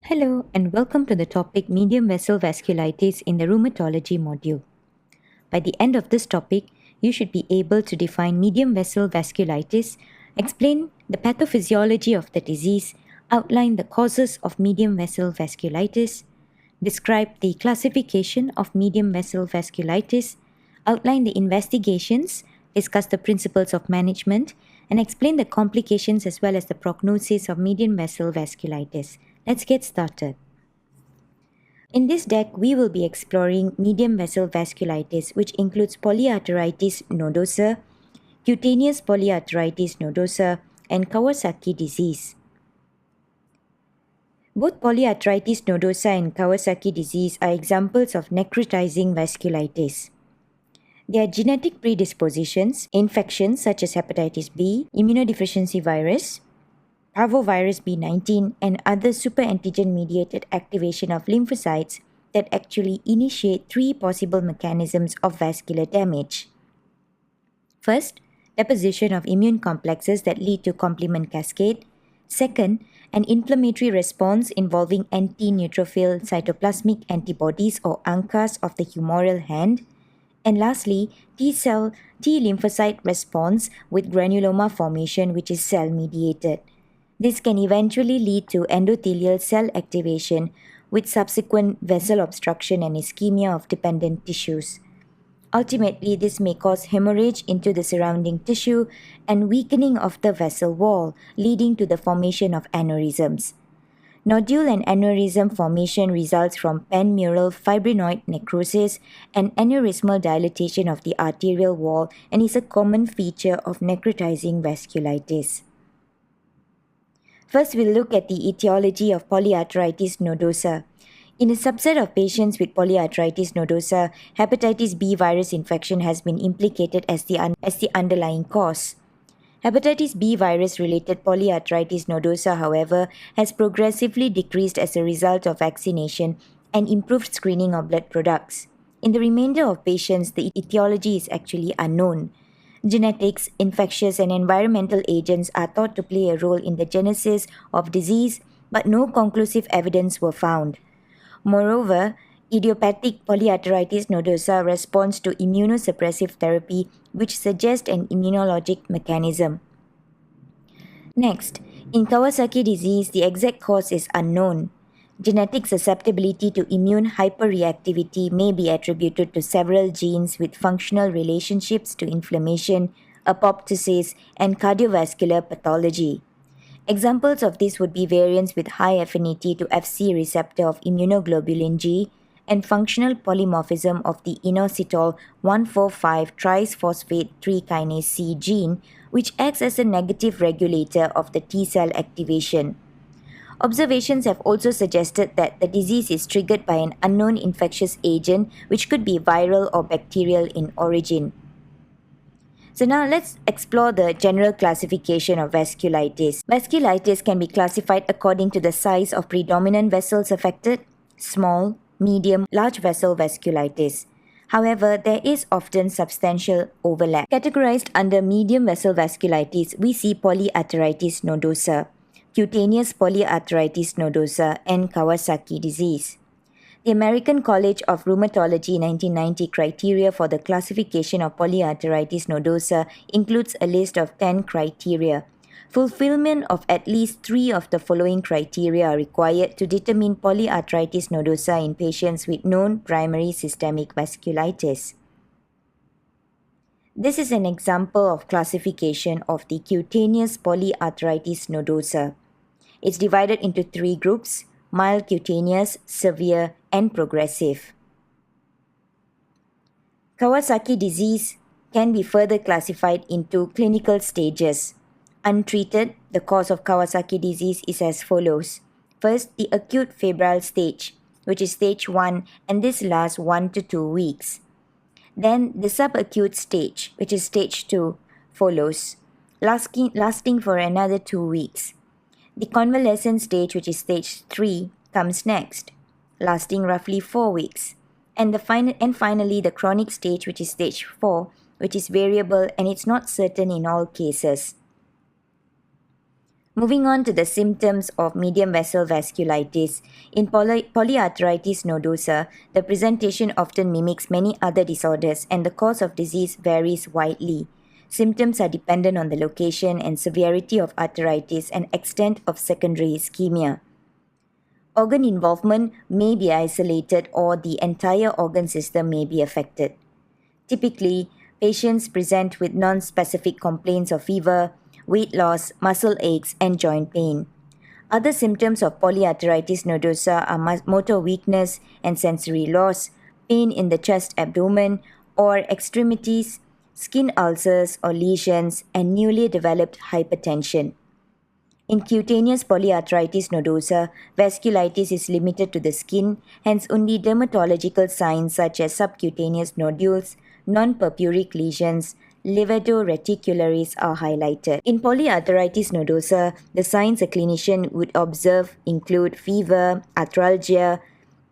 Hello and welcome to the topic medium vessel vasculitis in the rheumatology module. By the end of this topic, you should be able to define medium vessel vasculitis, explain the pathophysiology of the disease, outline the causes of medium vessel vasculitis, describe the classification of medium vessel vasculitis, outline the investigations, discuss the principles of management, and explain the complications as well as the prognosis of medium vessel vasculitis. Let's get started. In this deck, we will be exploring medium vessel vasculitis, which includes polyarteritis nodosa, cutaneous polyarteritis nodosa, and Kawasaki disease. Both polyarteritis nodosa and Kawasaki disease are examples of necrotizing vasculitis. Their genetic predispositions, infections such as hepatitis B, immunodeficiency virus, parvovirus B19, and other superantigen-mediated activation of lymphocytes that actually initiate three possible mechanisms of vascular damage. First, deposition of immune complexes that lead to complement cascade. Second, an inflammatory response involving anti-neutrophil cytoplasmic antibodies or ANCAs of the humoral hand. And lastly, T lymphocyte response with granuloma formation, which is cell-mediated. This can eventually lead to endothelial cell activation with subsequent vessel obstruction and ischemia of dependent tissues. Ultimately, this may cause hemorrhage into the surrounding tissue and weakening of the vessel wall, leading to the formation of aneurysms. Nodule and aneurysm formation results from panmural fibrinoid necrosis and aneurysmal dilatation of the arterial wall and is a common feature of necrotizing vasculitis. First, we'll look at the etiology of polyarteritis nodosa. In a subset of patients with polyarteritis nodosa, hepatitis B virus infection has been implicated as the underlying cause. Hepatitis B virus-related polyarteritis nodosa, however, has progressively decreased as a result of vaccination and improved screening of blood products. In the remainder of patients, the etiology is actually unknown. Genetics, infectious, and environmental agents are thought to play a role in the genesis of disease, but no conclusive evidence were found. Moreover, idiopathic polyarteritis nodosa responds to immunosuppressive therapy, which suggests an immunologic mechanism. Next, in Kawasaki disease, the exact cause is unknown. Genetic susceptibility to immune hyperreactivity may be attributed to several genes with functional relationships to inflammation, apoptosis, and cardiovascular pathology. Examples of this would be variants with high affinity to Fc receptor of immunoglobulin G and functional polymorphism of the inositol 1,4,5 trisphosphate 3 kinase C gene, which acts as a negative regulator of the T cell activation. Observations have also suggested that the disease is triggered by an unknown infectious agent, which could be viral or bacterial in origin. So now let's explore the general classification of vasculitis. Vasculitis can be classified according to the size of predominant vessels affected: small, medium, large vessel vasculitis. However, there is often substantial overlap. Categorized under medium vessel vasculitis, we see polyarteritis nodosa, cutaneous polyarteritis nodosa, and Kawasaki disease. The American College of Rheumatology 1990 criteria for the classification of polyarteritis nodosa includes a list of 10 criteria. Fulfillment of at least 3 of the following criteria are required to determine polyarteritis nodosa in patients with known primary systemic vasculitis. This is an example of classification of the cutaneous polyarteritis nodosa. It's divided into 3 groups: mild cutaneous, severe, and progressive. Kawasaki disease can be further classified into clinical stages. Untreated, the cause of Kawasaki disease is as follows. First, the acute febrile stage, which is stage 1, and this lasts 1 to 2 weeks. Then the subacute stage, which is stage 2, follows, lasting for another 2 weeks. The convalescent stage, which is stage 3, comes next, lasting roughly 4 weeks. And finally, the chronic stage, which is stage 4, which is variable and it's not certain in all cases. Moving on to the symptoms of medium vessel vasculitis. In polyarthritis nodosa, the presentation often mimics many other disorders and the cause of disease varies widely. Symptoms are dependent on the location and severity of arthritis and extent of secondary ischemia. Organ involvement may be isolated or the entire organ system may be affected. Typically, patients present with non-specific complaints of fever, weight loss, muscle aches, and joint pain. Other symptoms of polyarthritis nodosa are motor weakness and sensory loss, pain in the chest abdomen or extremities, skin ulcers or lesions, and newly developed hypertension. In cutaneous polyarthritis nodosa, vasculitis is limited to the skin, hence only dermatological signs such as subcutaneous nodules, non-purpuric lesions, livedo reticularis are highlighted. In polyarthritis nodosa, the signs a clinician would observe include fever, arthralgia,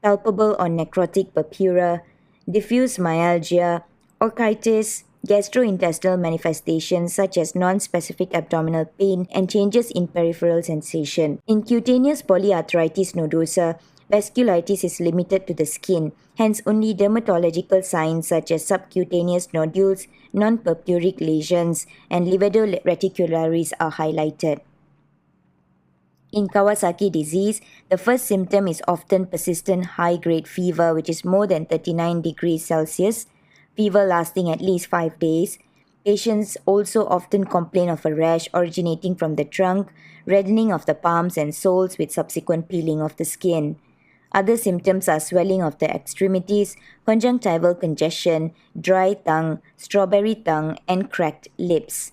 palpable or necrotic purpura, diffuse myalgia, orchitis, gastrointestinal manifestations such as non-specific abdominal pain and changes in peripheral sensation. In cutaneous polyarthritis nodosa, vasculitis is limited to the skin, hence only dermatological signs such as subcutaneous nodules, non-purpuric lesions, and livedo reticularis are highlighted. In Kawasaki disease, the first symptom is often persistent high-grade fever, which is more than 39 degrees Celsius, fever lasting at least 5 days. Patients also often complain of a rash originating from the trunk, reddening of the palms and soles with subsequent peeling of the skin. Other symptoms are swelling of the extremities, conjunctival congestion, dry tongue, strawberry tongue, and cracked lips.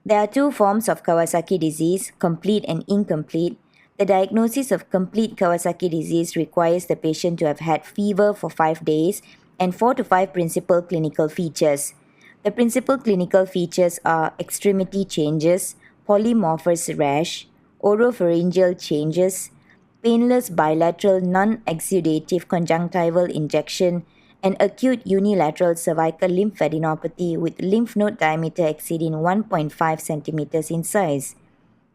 There are two forms of Kawasaki disease, complete and incomplete. The diagnosis of complete Kawasaki disease requires the patient to have had fever for 5 days and 4 to 5 principal clinical features. The principal clinical features are extremity changes, polymorphous rash, oropharyngeal changes, painless bilateral non-exudative conjunctival injection, and acute unilateral cervical lymphadenopathy with lymph node diameter exceeding 1.5 centimeters in size.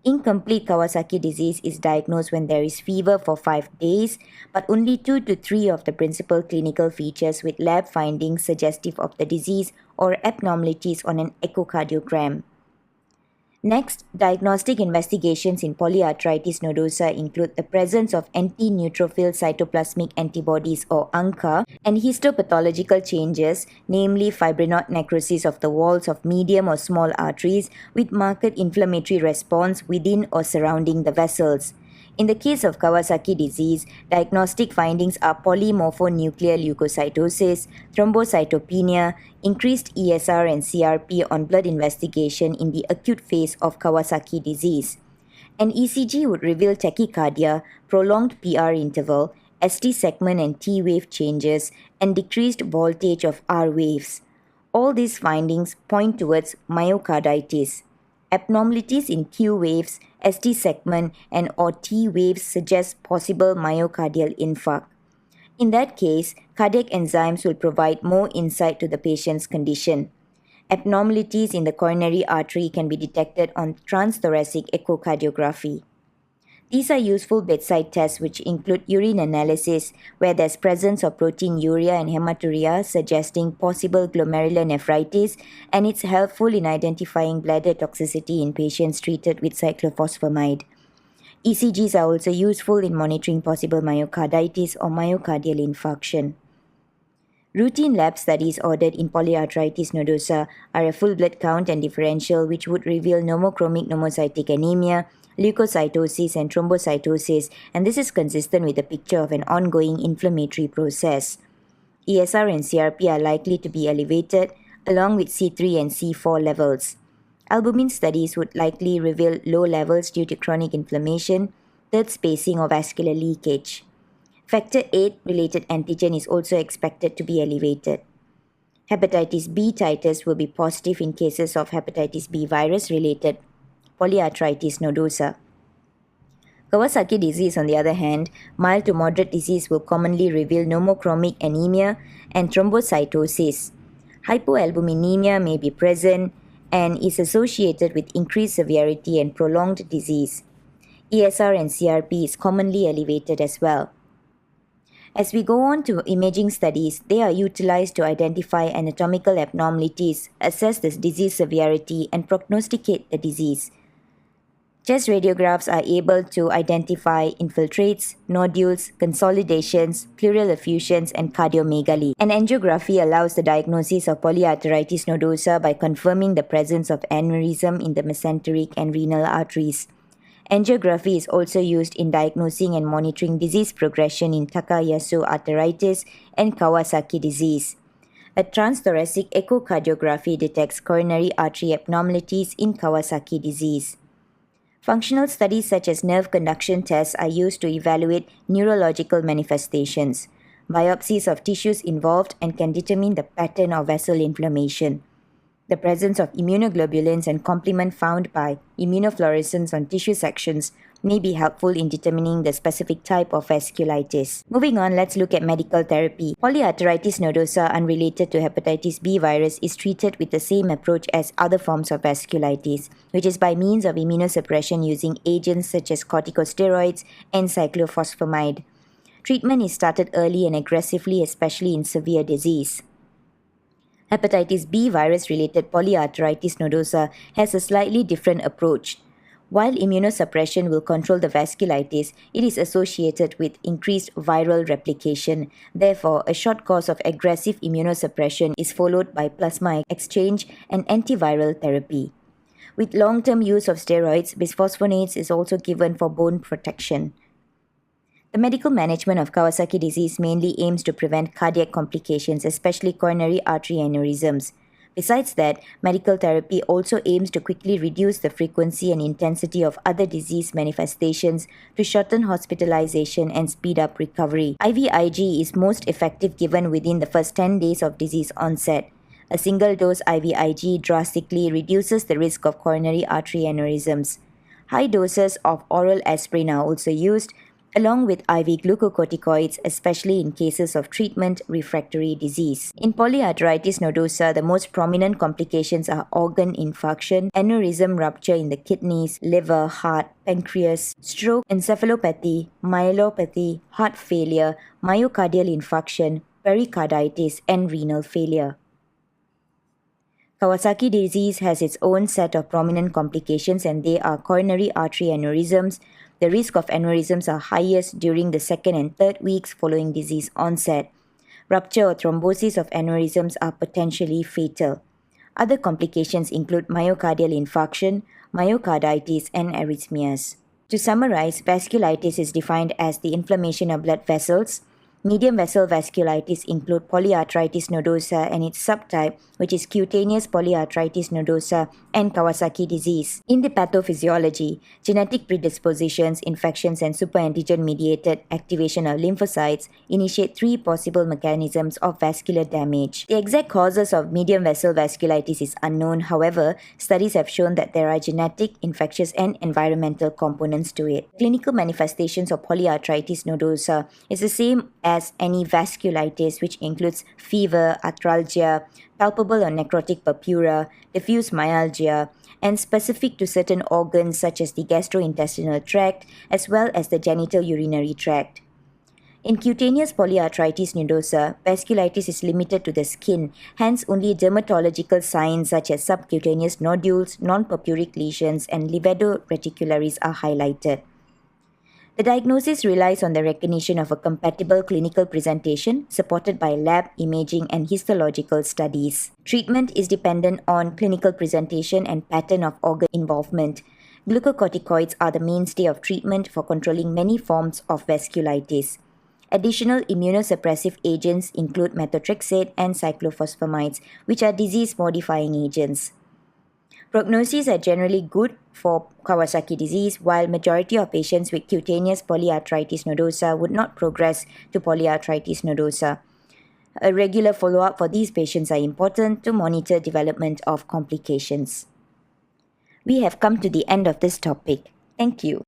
Incomplete Kawasaki disease is diagnosed when there is fever for 5 days, but only 2 to 3 of the principal clinical features with lab findings suggestive of the disease or abnormalities on an echocardiogram. Next, diagnostic investigations in polyarthritis nodosa include the presence of anti-neutrophil cytoplasmic antibodies or ANCA and histopathological changes, namely fibrinode necrosis of the walls of medium or small arteries with marked inflammatory response within or surrounding the vessels. In the case of Kawasaki disease, diagnostic findings are polymorphonuclear leukocytosis, thrombocytopenia, increased ESR and CRP on blood investigation in the acute phase of Kawasaki disease. An ECG would reveal tachycardia, prolonged PR interval, ST segment and T wave changes, and decreased voltage of R waves. All these findings point towards myocarditis. Abnormalities in Q waves, ST segment, and or T waves suggest possible myocardial infarct. In that case, cardiac enzymes will provide more insight to the patient's condition. Abnormalities in the coronary artery can be detected on transthoracic echocardiography. These are useful bedside tests which include urine analysis where there's presence of proteinuria and hematuria suggesting possible glomerulonephritis, and it's helpful in identifying bladder toxicity in patients treated with cyclophosphamide. ECGs are also useful in monitoring possible myocarditis or myocardial infarction. Routine lab studies ordered in polyarthritis nodosa are a full blood count and differential which would reveal nomochromic nomocytic anemia, leukocytosis and thrombocytosis, and this is consistent with the picture of an ongoing inflammatory process. ESR and CRP are likely to be elevated along with C3 and C4 levels. Albumin studies would likely reveal low levels due to chronic inflammation, third spacing or vascular leakage. Factor VIII related antigen is also expected to be elevated. Hepatitis B titers will be positive in cases of hepatitis B virus related polyarthritis nodosa. Kawasaki disease, on the other hand, mild to moderate disease will commonly reveal nomochromic anemia and thrombocytosis. Hypoalbuminemia may be present, and is associated with increased severity and prolonged disease. ESR and CRP is commonly elevated as well. As we go on to imaging studies, they are utilized to identify anatomical abnormalities, assess the disease severity, and prognosticate the disease. Chest radiographs are able to identify infiltrates, nodules, consolidations, pleural effusions, and cardiomegaly. An angiography allows the diagnosis of polyarteritis nodosa by confirming the presence of aneurysm in the mesenteric and renal arteries. Angiography is also used in diagnosing and monitoring disease progression in Takayasu arteritis and Kawasaki disease. A transthoracic echocardiography detects coronary artery abnormalities in Kawasaki disease. Functional studies such as nerve conduction tests are used to evaluate neurological manifestations. Biopsies of tissues involved and can determine the pattern of vessel inflammation. The presence of immunoglobulins and complement found by immunofluorescence on tissue sections may be helpful in determining the specific type of vasculitis. Moving on, let's look at medical therapy. Polyarteritis nodosa unrelated to hepatitis B virus is treated with the same approach as other forms of vasculitis, which is by means of immunosuppression using agents such as corticosteroids and cyclophosphamide. Treatment is started early and aggressively, especially in severe disease. Hepatitis B virus-related polyarteritis nodosa has a slightly different approach. While immunosuppression will control the vasculitis, it is associated with increased viral replication. Therefore, a short course of aggressive immunosuppression is followed by plasma exchange and antiviral therapy. With long-term use of steroids, bisphosphonates is also given for bone protection. The medical management of Kawasaki disease mainly aims to prevent cardiac complications, especially coronary artery aneurysms. Besides that, medical therapy also aims to quickly reduce the frequency and intensity of other disease manifestations to shorten hospitalization and speed up recovery. IVIG is most effective given within the first 10 days of disease onset. A single dose IVIG drastically reduces the risk of coronary artery aneurysms. High doses of oral aspirin are also used, along with IV glucocorticoids, especially in cases of treatment-refractory disease. In polyarteritis nodosa, the most prominent complications are organ infarction, aneurysm rupture in the kidneys, liver, heart, pancreas, stroke, encephalopathy, myelopathy, heart failure, myocardial infarction, pericarditis, and renal failure. Kawasaki disease has its own set of prominent complications, and they are coronary artery aneurysms. The risk of aneurysms are highest during the second and third weeks following disease onset. Rupture or thrombosis of aneurysms are potentially fatal. Other complications include myocardial infarction, myocarditis, and arrhythmias. To summarize, vasculitis is defined as the inflammation of blood vessels. Medium vessel vasculitis include polyarteritis nodosa and its subtype, which is cutaneous polyarteritis nodosa and Kawasaki disease. In the pathophysiology, genetic predispositions, infections, and superantigen-mediated activation of lymphocytes initiate three possible mechanisms of vascular damage. The exact causes of medium vessel vasculitis is unknown. However, studies have shown that there are genetic, infectious, and environmental components to it. Clinical manifestations of polyarteritis nodosa is the same as any vasculitis, which includes fever, arthralgia, palpable or necrotic purpura, diffuse myalgia, and specific to certain organs such as the gastrointestinal tract as well as the genital urinary tract. In cutaneous polyarteritis nodosa, vasculitis is limited to the skin, hence only dermatological signs such as subcutaneous nodules, non-purpuric lesions, and livedo reticularis are highlighted. The diagnosis relies on the recognition of a compatible clinical presentation supported by lab, imaging, and histological studies. Treatment is dependent on clinical presentation and pattern of organ involvement. Glucocorticoids are the mainstay of treatment for controlling many forms of vasculitis. Additional immunosuppressive agents include methotrexate and cyclophosphamide, which are disease-modifying agents. Prognoses are generally good for Kawasaki disease, while majority of patients with cutaneous polyarteritis nodosa would not progress to polyarteritis nodosa. A regular follow-up for these patients are important to monitor development of complications. We have come to the end of this topic. Thank you.